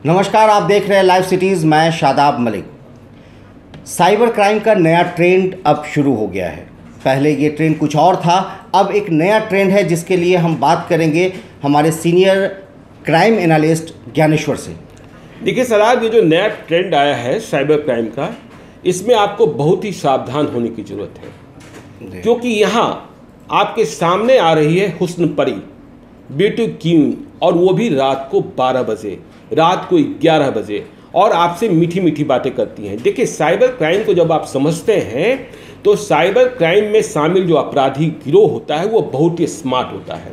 नमस्कार, आप देख रहे हैं लाइव सिटीज़। मैं शादाब मलिक। साइबर क्राइम का नया ट्रेंड अब शुरू हो गया है। पहले ये ट्रेंड कुछ और था, अब एक नया ट्रेंड है जिसके लिए हम बात करेंगे हमारे सीनियर क्राइम एनालिस्ट ज्ञानेश्वर से। देखिए सराज, ये जो नया ट्रेंड आया है साइबर क्राइम का, इसमें आपको बहुत ही सावधान होने की ज़रूरत है, क्योंकि यहाँ आपके सामने आ रही है हुस्न परी, ब्यूटी क्वीन, और वो भी रात को 12 बजे, रात को 11 बजे, और आपसे मीठी मीठी बातें करती हैं। देखिए, साइबर क्राइम को जब आप समझते हैं तो साइबर क्राइम में शामिल जो अपराधी गिरोह होता है वो बहुत ही स्मार्ट होता है।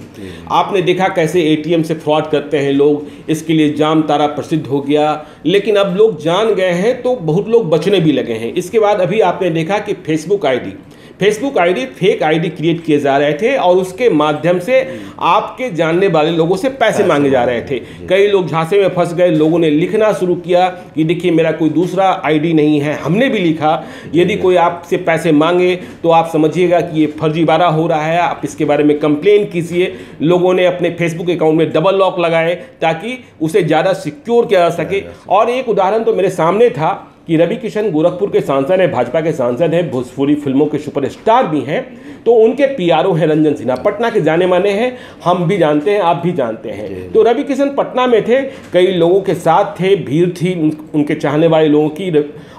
आपने देखा कैसे एटीएम से फ्रॉड करते हैं लोग, इसके लिए जाम तारा प्रसिद्ध हो गया, लेकिन अब लोग जान गए हैं तो बहुत लोग बचने भी लगे हैं। इसके बाद अभी आपने देखा कि Facebook ID fake ID create किए जा रहे थे और उसके माध्यम से आपके जानने वाले लोगों से पैसे मांगे जा रहे थे। कई लोग झांसे में फंस गए, लोगों ने लिखना शुरू किया कि देखिए मेरा कोई दूसरा आईडी नहीं है। हमने भी लिखा, यदि कोई आपसे पैसे मांगे तो आप समझिएगा कि ये फर्जीवाड़ा हो रहा है, आप इसके बारे में कंप्लेन कीजिए। लोगों ने अपने फेसबुक अकाउंट में डबल लॉक लगाए ताकि उसे ज़्यादा सिक्योर किया जा सके। और एक उदाहरण तो मेरे सामने था कि रवि किशन गोरखपुर के सांसद हैं, भाजपा के सांसद हैं, भोजपुरी फिल्मों के सुपरस्टार भी हैं, तो उनके पीआरओ हैं रंजन सिन्हा, पटना के जाने माने हैं, हम भी जानते हैं, आप भी जानते हैं। तो रवि किशन पटना में थे, कई लोगों के साथ थे, भीड़ थी उनके चाहने वाले लोगों की,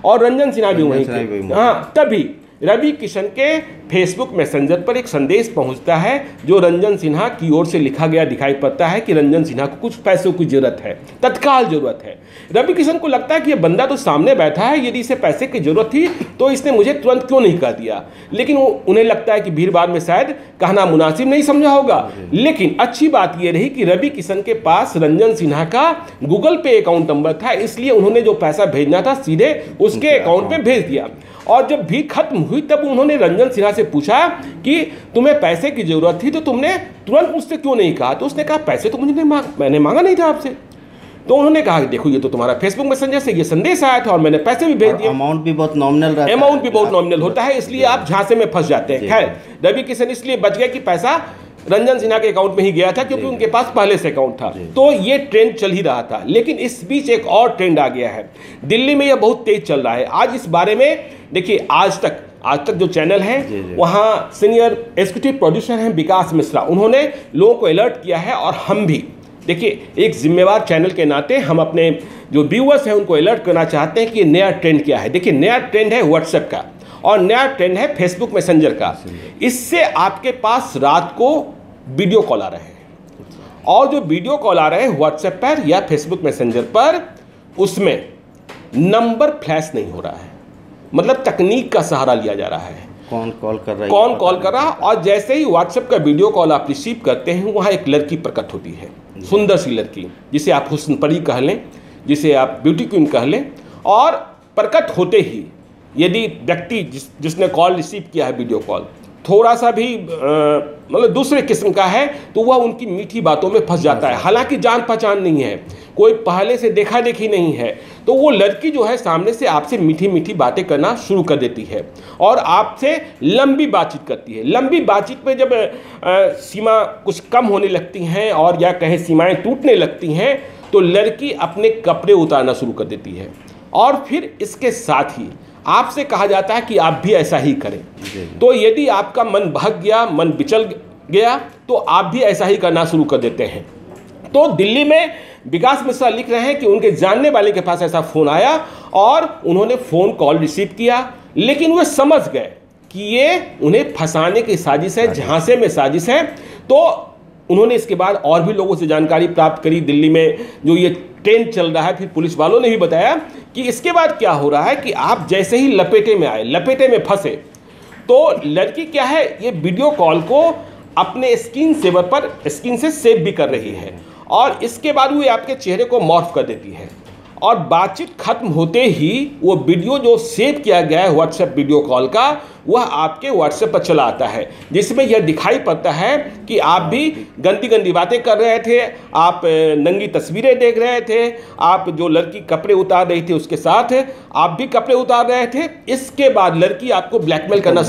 और रंजन सिन्हा भी वहीं थे। हाँ, तभी रवि किशन के फेसबुक मैसेंजर पर एक संदेश पहुंचता है जो रंजन सिन्हा की ओर से लिखा गया दिखाई पड़ता है कि रंजन सिन्हा को कुछ पैसों की जरूरत है, तत्काल जरूरत है। रवि किशन को लगता है कि ये बंदा तो सामने बैठा है, यदि इसे पैसे की जरूरत थी तो इसने मुझे तुरंत क्यों नहीं कह दिया। लेकिन उन्हें लगता है कि भीड़ भाड़ में शायद कहना मुनासिब नहीं समझा होगा। लेकिन अच्छी बात यह रही कि रवि किशन के पास रंजन सिन्हा का गूगल पे अकाउंट नंबर था, इसलिए उन्होंने जो पैसा भेजना था सीधे उसके अकाउंट में भेज दिया। और जब भीड़ खत्म हुई तब उन्होंने रंजन सिन्हा से पूछा कि तुम्हें पैसे की जरूरत थी तो तुमने तुरंत मुझसे क्यों नहीं कहा। तो उसने कहा पैसे तो मैंने मांगा नहीं था आपसे। तो उन्होंने कहा देखो ये तो तुम्हारा फेसबुक मैसेंजर से ये संदेश आया था और मैंने पैसे भी भेज दिए। अमाउंट भी बहुत नॉमिनल रहता है। अमाउंट भी बहुत नॉमिनल होता है, इसलिए आप झांसे में फंस जाते हैं। खैर, रवि किशन इसलिए बच गए कि पैसा रंजन सिन्हा के अकाउंट में ही गया था, क्योंकि उनके पास पहले से अकाउंट था। तो ये ट्रेंड चल ही रहा था। लेकिन इस बीच एक और ट्रेंड आ गया है, दिल्ली में यह बहुत तेज चल रहा है। आज इस बारे में देखिए, आज तक जो चैनल है वहाँ सीनियर एग्जीक्यूटिव प्रोड्यूसर हैं विकास मिश्रा, उन्होंने लोगों को अलर्ट किया है। और हम भी देखिए एक जिम्मेवार चैनल के नाते हम अपने जो व्यूअर्स हैं उनको अलर्ट करना चाहते हैं कि नया ट्रेंड क्या है। देखिए, नया ट्रेंड है व्हाट्सएप का और नया ट्रेंड है फेसबुक मैसेंजर का। इससे आपके पास रात को वीडियो कॉल आ रहे हैं, और जो वीडियो कॉल आ रहे हैं व्हाट्सएप पर या फेसबुक मैसेंजर पर, उसमें नंबर फ्लैश नहीं हो रहा है, मतलब तकनीक का सहारा लिया जा रहा है। कौन कॉल कर रहा है, कौन कॉल कर रहा है। और जैसे ही व्हाट्सएप का वीडियो कॉल आप रिसीव करते हैं, वहाँ एक लड़की प्रकट होती है, सुंदर सी लड़की, जिसे आप हुस्न परी कह लें, जिसे आप ब्यूटी क्वीन कह लें। और प्रकट होते ही यदि व्यक्ति जिसने कॉल रिसीव किया है वीडियो कॉल थोड़ा सा भी मतलब दूसरे किस्म का है, तो वह उनकी मीठी बातों में फंस जाता है। हालांकि जान पहचान नहीं है, कोई पहले से देखा देखी नहीं है, तो वो लड़की जो है सामने से आपसे मीठी मीठी बातें करना शुरू कर देती है और आपसे लंबी बातचीत करती है। लंबी बातचीत में जब सीमा कुछ कम होने लगती हैं और या कहें सीमाएं टूटने लगती हैं, तो लड़की अपने कपड़े उतारना शुरू कर देती है। और फिर इसके साथ ही आपसे कहा जाता है कि आप भी ऐसा ही करें। तो यदि आपका मन बहक गया, मन बिचल गया, तो आप भी ऐसा ही करना शुरू कर देते हैं। तो दिल्ली में विकास मिश्रा लिख रहे हैं कि उनके जानने वाले के पास ऐसा फ़ोन आया और उन्होंने फ़ोन कॉल रिसीव किया, लेकिन वे समझ गए कि ये उन्हें फंसाने की साजिश है, झांसे में साजिश है। तो उन्होंने इसके बाद और भी लोगों से जानकारी प्राप्त करी। दिल्ली में जो ये ट्रेंड चल रहा है, फिर पुलिस वालों ने भी बताया कि इसके बाद क्या हो रहा है कि आप जैसे ही लपेटे में आए, लपेटे में फंसे, तो लड़की क्या है, ये वीडियो कॉल को अपने स्क्रीन सेवर पर स्क्रीन से सेव भी कर रही है और इसके बाद वो आपके चेहरे को मॉर्फ कर देती है। और बातचीत खत्म होते ही वो वीडियो जो सेव किया गया है व्हाट्सएप वीडियो कॉल का, वह आपके व्हाट्सएप पर चला आता है, जिसमें यह दिखाई पड़ता है कि आप भी गंदी गंदी बातें कर रहे थे, आप नंगी तस्वीरें देख रहे थे, आप जो लड़की कपड़े उतार रही थी उसके साथ आप भी कपड़े उतार रहे थे। इसके बाद लड़की आपको ब्लैकमेल करना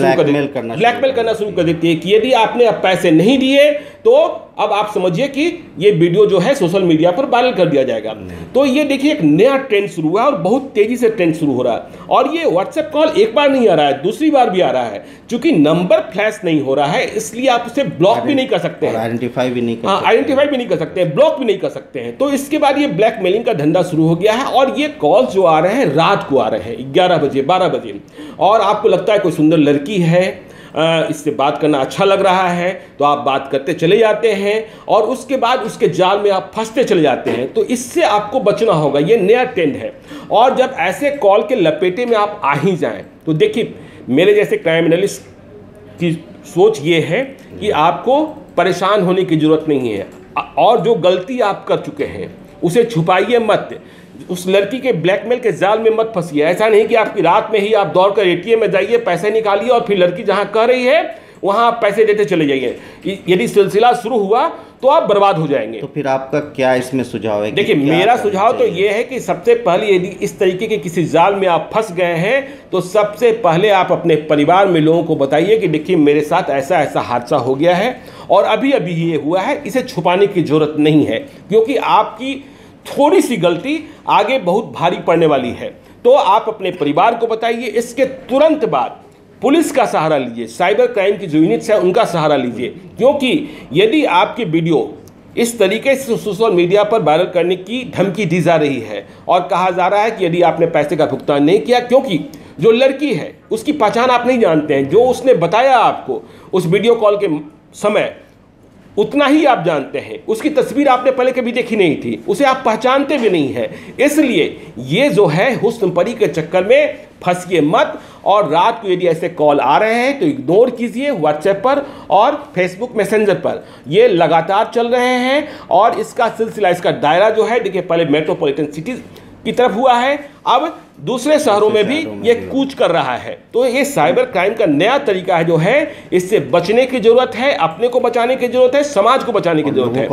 शुरू कर देती है कि यदि आपने अब पैसे नहीं दिए तो अब आप समझिए कि ये वीडियो जो है सोशल मीडिया पर वायरल कर दिया जाएगा। तो ये देखिए एक नया ट्रेंड शुरू हुआ और बहुत तेजी से ट्रेंड शुरू हो रहा है। और ये व्हाट्सएप कॉल एक बार नहीं आ रहा है, दूसरी बार भी आ रहा है। क्योंकि नंबर फ्लैश नहीं हो रहा है इसलिए आप उसे ब्लॉक भी नहीं कर सकते हैं, आइडेंटिफाई भी नहीं कर सकते हैं, ब्लॉक भी नहीं कर सकते हैं। तो इसके बाद ये ब्लैकमेलिंग का धंधा शुरू हो गया है। और ये कॉल्स जो आ रहे हैं रात को आ रहे हैं 11 बजे 12 बजे, और आपको लगता है कोई सुंदर लड़की है, इससे बात करना अच्छा लग रहा है तो आप बात करते चले जाते हैं और उसके बाद उसके जाल में आप फंसते चले जाते हैं। तो इससे आपको बचना होगा, ये नया ट्रेंड है। और जब ऐसे कॉल के लपेटे में आप आ ही जाएं तो देखिए मेरे जैसे क्राइमिनलिस्ट की सोच ये है कि आपको परेशान होने की ज़रूरत नहीं है, और जो गलती आप कर चुके हैं उसे छुपाइए मत, उस लड़की के ब्लैकमेल के जाल में मत फंसिए। ऐसा नहीं कि आपकी रात में ही आप दौड़कर एटीएम में जाइए, पैसे निकालिए और फिर लड़की जहां कह रही है वहां आप पैसे देते चले जाइए। यदि सिलसिला शुरू हुआ तो आप बर्बाद हो जाएंगे। तो फिर आपका क्या इसमें सुझाव है? देखिए मेरा सुझाव तो ये है कि सबसे पहले यदि इस तरीके के किसी जाल में आप फंस गए हैं तो सबसे पहले आप अपने परिवार में लोगों को बताइए कि देखिए मेरे साथ ऐसा ऐसा हादसा हो गया है और अभी अभी ये हुआ है, इसे छुपाने की जरूरत नहीं है, क्योंकि आपकी थोड़ी सी गलती आगे बहुत भारी पड़ने वाली है। तो आप अपने परिवार को बताइए। इसके तुरंत बाद पुलिस का सहारा लीजिए, साइबर क्राइम की जो यूनिट्स है उनका सहारा लीजिए, क्योंकि यदि आपकी वीडियो इस तरीके से सोशल मीडिया पर वायरल करने की धमकी दी जा रही है और कहा जा रहा है कि यदि आपने पैसे का भुगतान नहीं किया, क्योंकि जो लड़की है उसकी पहचान आप नहीं जानते हैं, जो उसने बताया आपको उस वीडियो कॉल के समय उतना ही आप जानते हैं, उसकी तस्वीर आपने पहले कभी देखी नहीं थी, उसे आप पहचानते भी नहीं हैं। इसलिए ये जो है हुस्न परी के चक्कर में फंसिए मत। और रात को यदि ऐसे कॉल आ रहे हैं तो इग्नोर कीजिए व्हाट्सएप पर और फेसबुक मैसेंजर पर, ये लगातार चल रहे हैं। और इसका सिलसिला, इसका दायरा जो है देखिए पहले मेट्रोपॉलिटन सिटीज की तरफ हुआ है, अब दूसरे शहरों में भी ये कूच कर रहा है। तो ये साइबर क्राइम का नया तरीका है जो है, इससे बचने की जरूरत है, अपने को बचाने की जरूरत है, समाज को बचाने की जरूरत है,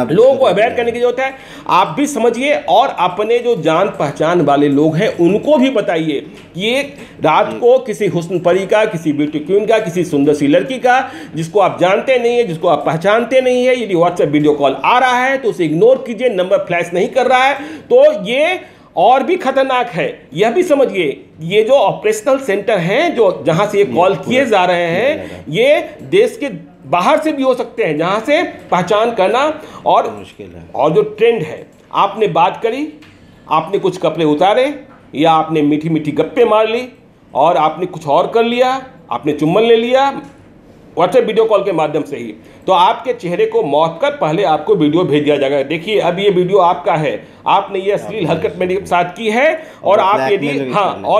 लोगों को अवेयर करने की जरूरत है। आप भी समझिए और अपने जो जान पहचान वाले लोग हैं उनको भी बताइए कि ये रात को किसी हुस्न परी का, किसी ब्यूटी क्वीन का, किसी सुंदर सी लड़की का जिसको आप जानते नहीं है, जिसको आप पहचानते नहीं है, यदि व्हाट्सएप वीडियो कॉल आ रहा है तो उसे इग्नोर कीजिए, नंबर फ्लैश नहीं कर रहा है तो ये और भी खतरनाक है। यह भी समझिए ये जो ऑपरेशनल सेंटर हैं जो जहां से ये कॉल किए जा रहे हैं, ये देश के बाहर से भी हो सकते हैं, जहां से पहचान करना और मुश्किल है। और जो ट्रेंड है, आपने बात करी, आपने कुछ कपड़े उतारे या आपने मीठी मीठी गप्पे मार ली और आपने कुछ और कर लिया, आपने चुम्बन ले लिया व्हाट्सएप वीडियो कॉल के माध्यम से ही, तो आपके चेहरे को मौत कर पहले आपको वीडियो भेज दिया जाएगा। देखिए अब ये वीडियो आपका है, आपने ये अश्लील हरकत मेरे साथ की है और आप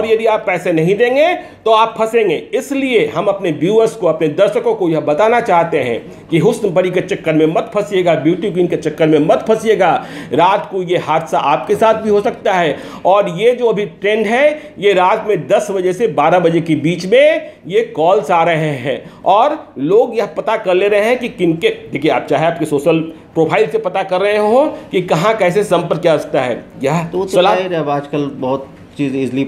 यदि आप पैसे नहीं देंगे तो आप फंसेंगे। इसलिए हम अपने व्यूअर्स को, अपने दर्शकों को यह बताना चाहते हैं कि हुस्न परी के चक्कर में मत फंसिएगा, ब्यूटी क्वीन के चक्कर में मत फंसिएगा। रात को ये हादसा आपके साथ भी हो सकता है। और ये जो अभी ट्रेंड है, ये रात में 10 बजे से 12 बजे के बीच में ये कॉल्स आ रहे हैं और लोग यह पता कर ले रहे हैं कि किनके, देखिए आप चाहे आपके सोशल प्रोफाइल से पता कर रहे हो कि कहाँ कैसे संपर्क किया जाता है। यह तो सलाह अब आजकल बहुत चीज़ इजली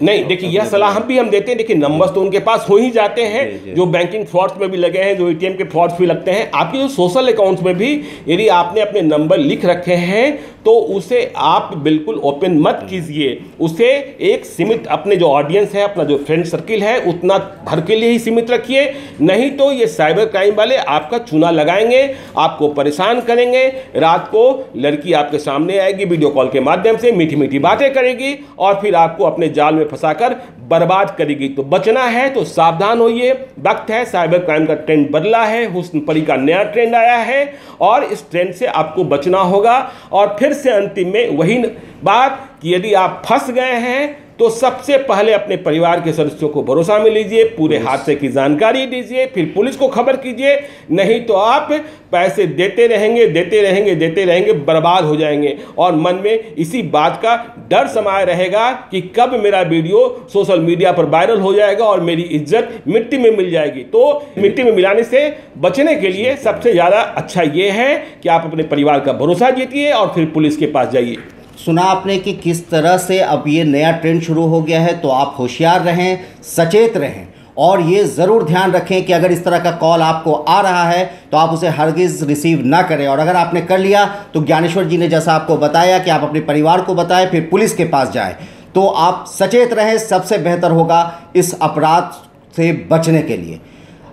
नहीं, देखिए यह सलाह हम देते हैं। देखिए नंबर्स तो उनके पास हो ही जाते हैं जो बैंकिंग फ्रॉड्स में भी लगे हैं, जो एटीएम के फ्रॉड्स भी लगते हैं। आपके जो सोशल अकाउंट्स में भी यदि आपने अपने नंबर लिख रखे हैं तो उसे आप बिल्कुल ओपन मत कीजिए, उसे एक सीमित, अपने जो ऑडियंस है, अपना जो फ्रेंड सर्किल है उतना भर के लिए ही सीमित रखिए। नहीं तो ये साइबर क्राइम वाले आपका चूना लगाएंगे, आपको परेशान करेंगे। रात को लड़की आपके सामने आएगी, वीडियो कॉल के माध्यम से मीठी मीठी बातें करेगी और फिर आपको अपने जाल में फंसाकर बर्बाद करेगी। तो बचना है तो सावधान होइए, वक्त है। साइबर क्राइम का ट्रेंड बदला है, हुस्न परी का नया ट्रेंड आया है और इस ट्रेंड से आपको बचना होगा। और फिर से अंतिम में वही बात कि यदि आप फंस गए हैं तो सबसे पहले अपने परिवार के सदस्यों को भरोसा में लीजिए, पूरे हादसे की जानकारी दीजिए, फिर पुलिस को खबर कीजिए। नहीं तो आप पैसे देते रहेंगे, बर्बाद हो जाएंगे और मन में इसी बात का डर समाया रहेगा कि कब मेरा वीडियो सोशल मीडिया पर वायरल हो जाएगा और मेरी इज्जत मिट्टी में मिल जाएगी। तो मिट्टी में मिलाने से बचने के लिए सबसे ज़्यादा अच्छा ये है कि आप अपने परिवार का भरोसा जीतिए और फिर पुलिस के पास जाइए। सुना आपने कि किस तरह से अब ये नया ट्रेंड शुरू हो गया है, तो आप होशियार रहें, सचेत रहें और ये ज़रूर ध्यान रखें कि अगर इस तरह का कॉल आपको आ रहा है तो आप उसे हरगिज़ रिसीव ना करें। और अगर आपने कर लिया तो ज्ञानेश्वर जी ने जैसा आपको बताया कि आप अपने परिवार को बताएं, फिर पुलिस के पास जाएं, तो आप सचेत रहें, सबसे बेहतर होगा इस अपराध से बचने के लिए।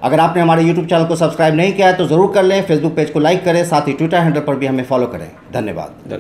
अगर आपने हमारे YouTube चैनल को सब्सक्राइब नहीं किया है तो ज़रूर कर लें, फेसबुक पेज को लाइक करें, साथ ही ट्विटर हैंडल पर भी हमें फॉलो करें। धन्यवाद।